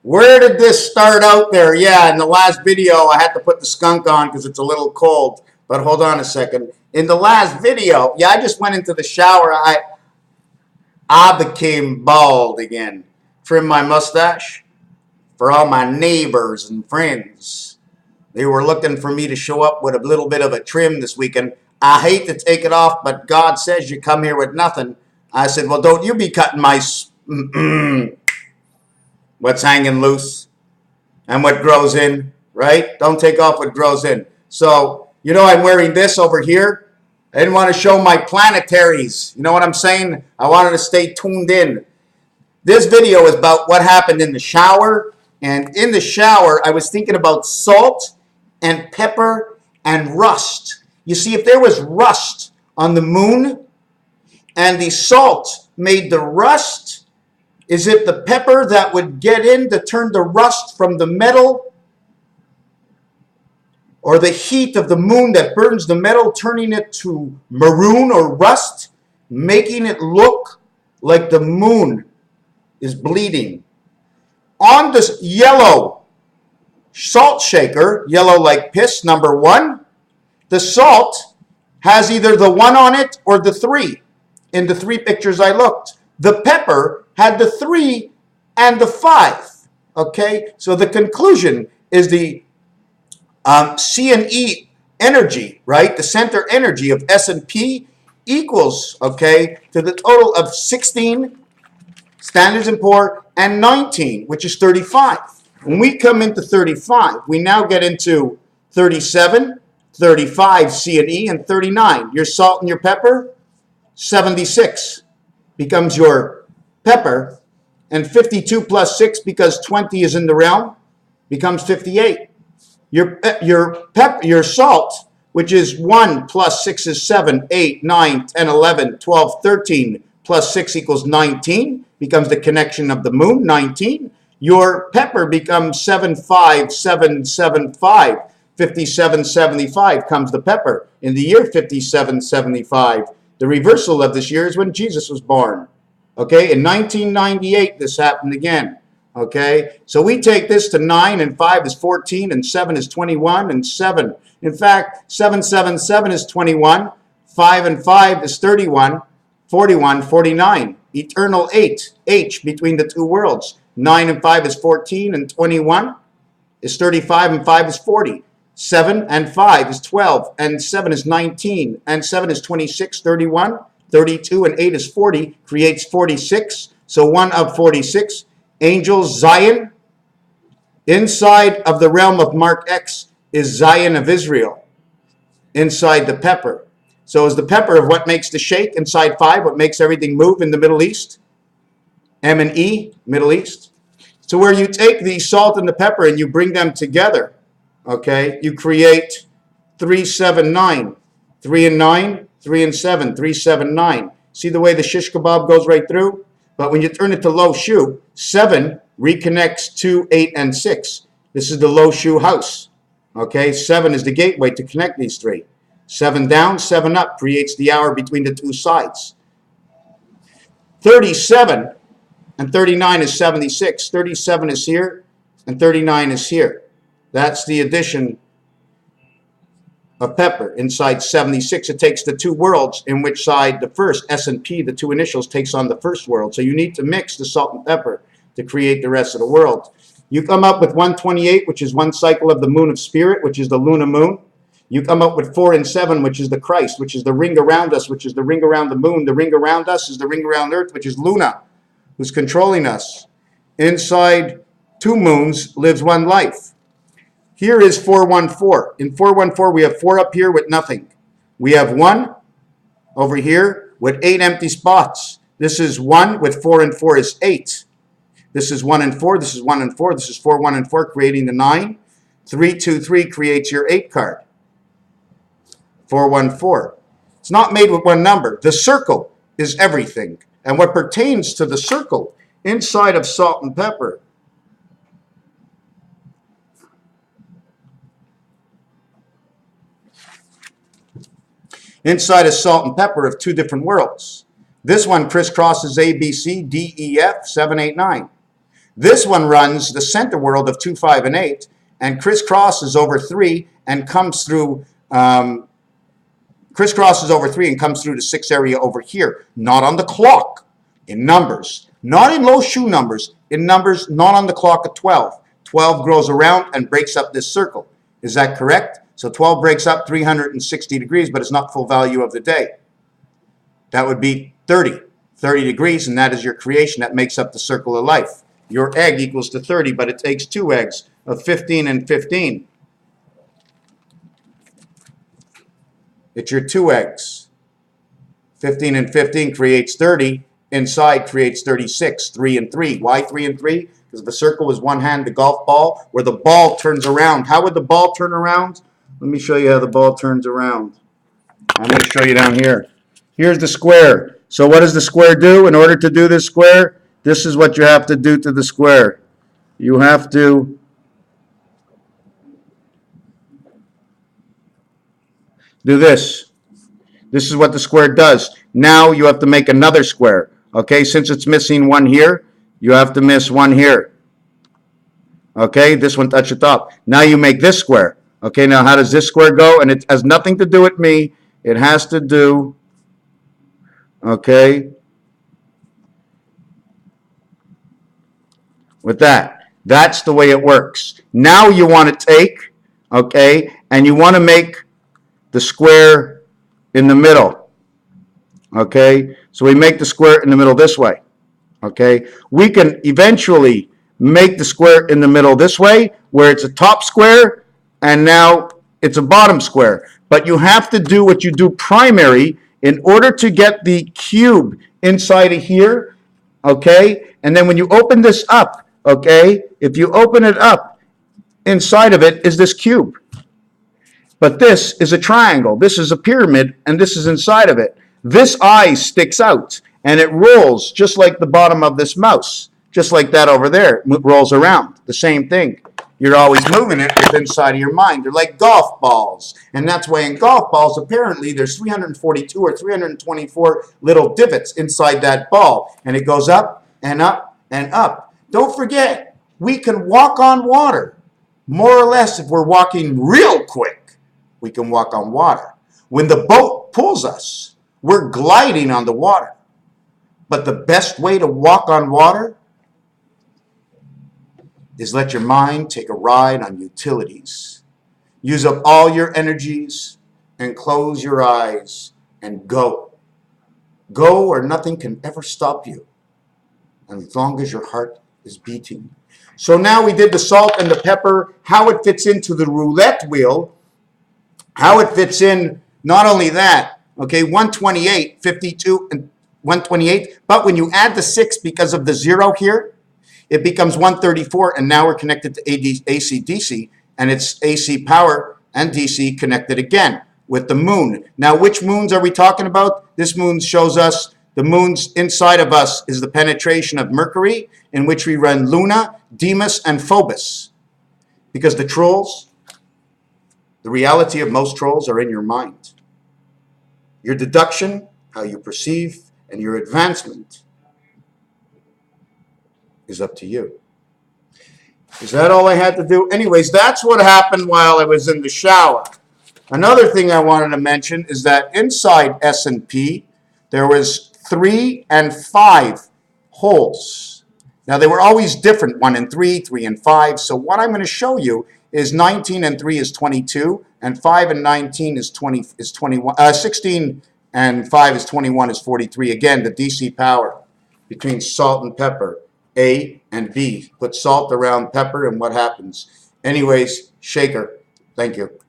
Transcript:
Where did this start out there? Yeah, in the last video, I had to put the skunk on because it's a little cold. But hold on a second. In the last video, yeah, I just went into the shower. I became bald again. Trimmed my mustache for all my neighbors and friends. They were looking for me to show up with a little bit of a trim this weekend. I hate to take it off, but God says you come here with nothing. I said, well, don't you be cutting my what's hanging loose and what grows in, right? Don't take off what grows in. So, you know, I'm wearing this over here. I didn't want to show my planetaries. You know what I'm saying? I wanted to stay tuned in. This video is about what happened in the shower. And in the shower, I was thinking about salt and pepper and rust. You see, if there was rust on the moon and the salt made the rust, is it the pepper that would get in to turn the rust from the metal, or the heat of the moon that burns the metal, turning it to maroon or rust, making it look like the moon is bleeding? On this yellow salt shaker, yellow like piss, number 1, the salt has either the 1 on it or the 3. In the 3 pictures I looked, the pepper had the 3 and the 5. Okay, so the conclusion is the C and E energy, right? The center energy of S and P equals, okay, to the total of 16 Standards and Poor and 19, which is 35. When we come into 35, we now get into 37, 35 C and E, and 39. Your salt and your pepper, 76 becomes your pepper, and 52 plus 6, because 20 is in the realm, becomes 58. Your salt, which is 1 plus 6 is 7, 8, 9, 10, 11, 12, 13, plus 6 equals 19, becomes the connection of the moon, 19. Your pepper becomes 75775. 5775 comes the pepper. In the year 5775, the reversal of this year is when Jesus was born. Okay, in 1998, this happened again. Okay, so we take this to 9, and 5 is 14, and 7 is 21, and 7. In fact, 777 is 21, 5 and 5 is 31, 41, 49. Eternal 8, H between the two worlds. 9 and 5 is 14, and 21 is 35, and 5 is 40. 7 and 5 is 12, and 7 is 19, and 7 is 26, 31, 32, and 8 is 40, creates 46. So 1 of 46. Angels, Zion. Inside of the realm of Mark X is Zion of Israel. Inside the pepper. So is the pepper of what makes the shake. Inside 5, what makes everything move in the Middle East. M and E, Middle East. So where you take the salt and the pepper and you bring them together, okay, you create 3, 7, 9. 3 and 9, 3 and 7, 3, 7, 9. See the way the shish kebab goes right through? But when you turn it to low shu, 7 reconnects 2, 8, and 6. This is the low shu house. Okay, 7 is the gateway to connect these 3. 7 down, 7 up creates the hour between the two sides. 37 and 39 is 76. 37 is here, and 39 is here. That's the addition of pepper. Inside 76, it takes the two worlds, in which side the first, S and P, the two initials, takes on the first world. So you need to mix the salt and pepper to create the rest of the world. You come up with 128, which is one cycle of the moon of spirit, which is the lunar moon. You come up with 4 and 7, which is the Christ, which is the ring around us, which is the ring around the moon. The ring around us is the ring around Earth, which is Luna, who's controlling us. Inside 2 moons lives 1 life. Here is 414. In 414, we have 4 up here with nothing. We have 1 over here with 8 empty spots. This is 1 with 4 and 4 is 8. This is 1 and 4. This is 1 and 4. This is 4, 1 and 4, creating the 9. 3, 2, 3 creates your 8 card. 414. It's not made with one number. The circle is everything. And what pertains to the circle inside of salt and pepper, inside of salt and pepper of 2 different worlds. This one crisscrosses A, B, C, D, E, F, 7, 8, 9. This one runs the center world of 2, 5, and 8, and crisscrosses over 3 and comes through the 6 area over here. Not on the clock, in numbers. Not in low shu numbers, in numbers not on the clock at 12. 12 grows around and breaks up this circle. Is that correct? So 12 breaks up 360 degrees, but it's not full value of the day. That would be 30 degrees, and that is your creation. That makes up the circle of life. Your egg equals to 30, but it takes 2 eggs of 15 and 15. It's your 2 eggs. 15 and 15 creates 30. Inside creates 36. 3 and 3. Why 3 and 3? Because the circle is one hand, the golf ball, where the ball turns around. How would the ball turn around? Let me show you how the ball turns around. I'm going to show you down here. Here's the square. So what does the square do? In order to do this square, this is what you have to do to the square. You have to do this. This is what the square does. Now you have to make another square. Okay, since it's missing one here, you have to miss one here. Okay, this one touch the top. Now you make this square. Okay, now how does this square go? And it has nothing to do with me. It has to do, okay, with that. That's the way it works. Now you want to take, okay, and you want to make the square in the middle. Okay, so we make the square in the middle this way. Okay, we can eventually make the square in the middle this way, where it's a top square, and now it's a bottom square. But you have to do what you do primary in order to get the cube inside of here, okay? And then when you open this up, okay, if you open it up, inside of it is this cube. But this is a triangle, this is a pyramid, and this is inside of it. This eye sticks out, and it rolls just like the bottom of this mouse, just like that over there. It rolls around, the same thing. You're always moving it within inside of your mind. They're like golf balls. And that's why in golf balls, apparently, there's 342 or 324 little divots inside that ball. And it goes up and up and up. Don't forget, we can walk on water. More or less, if we're walking real quick, we can walk on water. When the boat pulls us, we're gliding on the water. But the best way to walk on water is let your mind take a ride on utilities. Use up all your energies and close your eyes and go. Go where nothing can ever stop you, as long as your heart is beating. So now we did the salt and the pepper, how it fits into the roulette wheel, how it fits in, not only that, okay, 128, 52, and 128, but when you add the 6 because of the 0 here, it becomes 134, and now we're connected to AC-DC, and it's AC power and DC connected again with the moon. Now, which moons are we talking about? This moon shows us the moons inside of us is the penetration of Mercury, in which we run Luna, Deimos, and Phobos. Because the trolls, the reality of most trolls are in your mind. Your deduction, how you perceive, and your advancement is up to you. Is that all I had to do? Anyways, that's what happened while I was in the shower. Another thing I wanted to mention is that inside S&P, there was 3 and 5 holes. Now, they were always different, 1 and 3, 3 and 5. So what I'm going to show you is 19 and 3 is 22, and 5 and 19 is 21. 16 and 5 is 21 is 43. Again, the DC power between salt and pepper. A and B. Put salt around pepper and what happens? Anyways, shaker. Thank you.